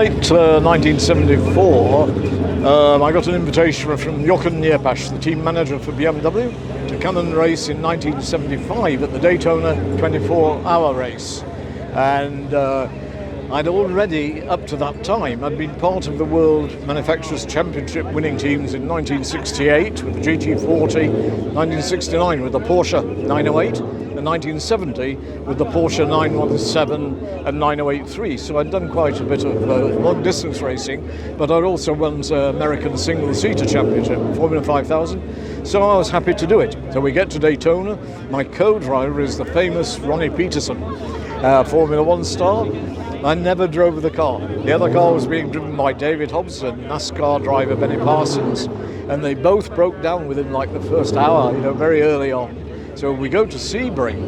late 1974, I got an invitation from Jochen Neerpasch, the team manager for BMW, to come and race in 1975 at the Daytona 24-hour race. And I'd already, up to that time, I'd been part of the World Manufacturers' Championship winning teams in 1968 with the GT40, 1969 with the Porsche 908, and 1970 with the Porsche 917 and 9083. So I'd done quite a bit of long distance racing, but I'd also won the American single-seater championship, Formula 5000, so I was happy to do it. So we get to Daytona. My co-driver is the famous Ronnie Peterson, Formula 1 star. I never drove the car. The other car was being driven by David Hobbs and NASCAR driver Benny Parsons, and they both broke down within like the first hour, very early on. So we go to Sebring,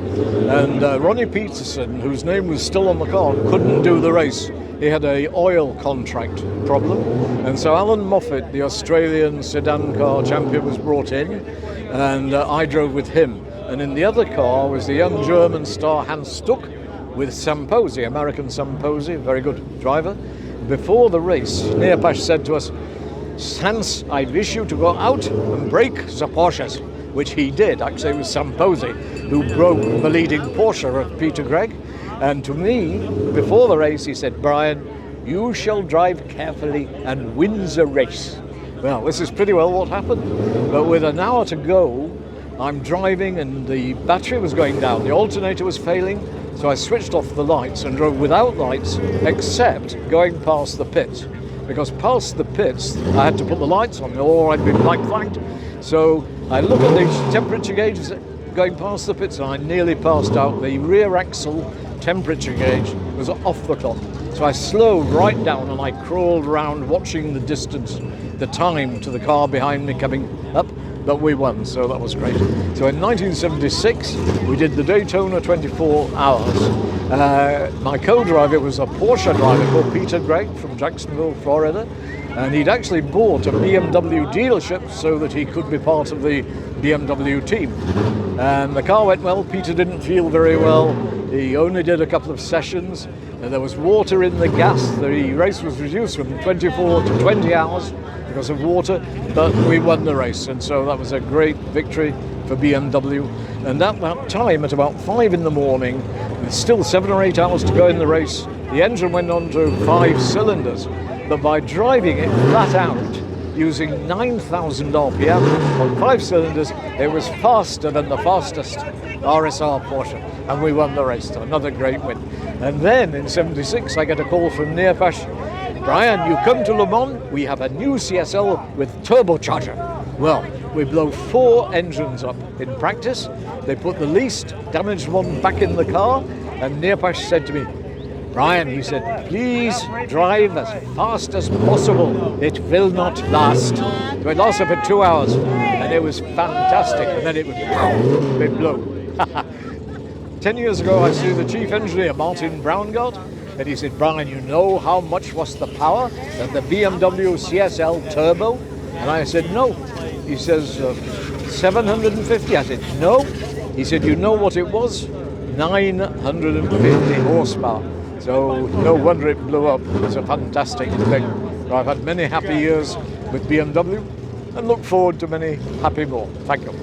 and Ronnie Peterson, whose name was still on the car, couldn't do the race. He had a oil contract problem, and so Alan Moffat, the Australian sedan car champion, was brought in, and I drove with him. And in the other car was the young German star Hans Stuck, with Samposi, American Samposi, very good driver. Before the race, Neerpasch said to us, "Hans, I wish you to go out and break the Porsches," which he did. Actually, it was Samposi who broke the leading Porsche of Peter Gregg. And to me, before the race, he said, "Brian, you shall drive carefully and win the race." Well, this is pretty well what happened. But with an hour to go, I'm driving and the battery was going down, the alternator was failing. So I switched off the lights and drove without lights, except going past the pits. Because past the pits, I had to put the lights on, or I'd been black flagged. So I look at the temperature gauge going past the pits, and I nearly passed out. The rear axle temperature gauge was off the clock. So I slowed right down, and I crawled around watching the distance, the time to the car behind me coming up. But we won, so that was great. So in 1976, we did the Daytona 24 hours. My co-driver was a Porsche driver called Peter Gregg from Jacksonville, Florida. And he'd actually bought a BMW dealership so that he could be part of the BMW team. And the car went well. Peter didn't feel very well. He only did a couple of sessions. And there was water in the gas. The race was reduced from 24 to 20 hours because of water, but we won the race, and so that was a great victory for BMW. And at that time, at about 5 in the morning, with still 7 or 8 hours to go in the race, the engine went on to 5 cylinders, but by driving it flat out, using 9,000 RPM on 5 cylinders, it was faster than the fastest RSR Porsche, and we won the race. So another great win. And then in 76, I get a call from Neerpasch, "Brian, you come to Le Mans, we have a new CSL with turbocharger." Well, we blow 4 engines up in practice. They put the least damaged one back in the car, and Neerpasch said to me, "Brian," he said, "please drive as fast as possible. It will not last." So it lasted for 2 hours, and it was fantastic. And then it blew. 10 years ago, I see the chief engineer, Martin Braungart, and he said, "Brian, you know how much was the power of the BMW CSL Turbo?" And I said, "No." He says, 750. I said, "No." He said, "You know what it was? 950 horsepower. So no wonder it blew up. It's a fantastic thing. I've had many happy years with BMW and look forward to many happy more. Thank you.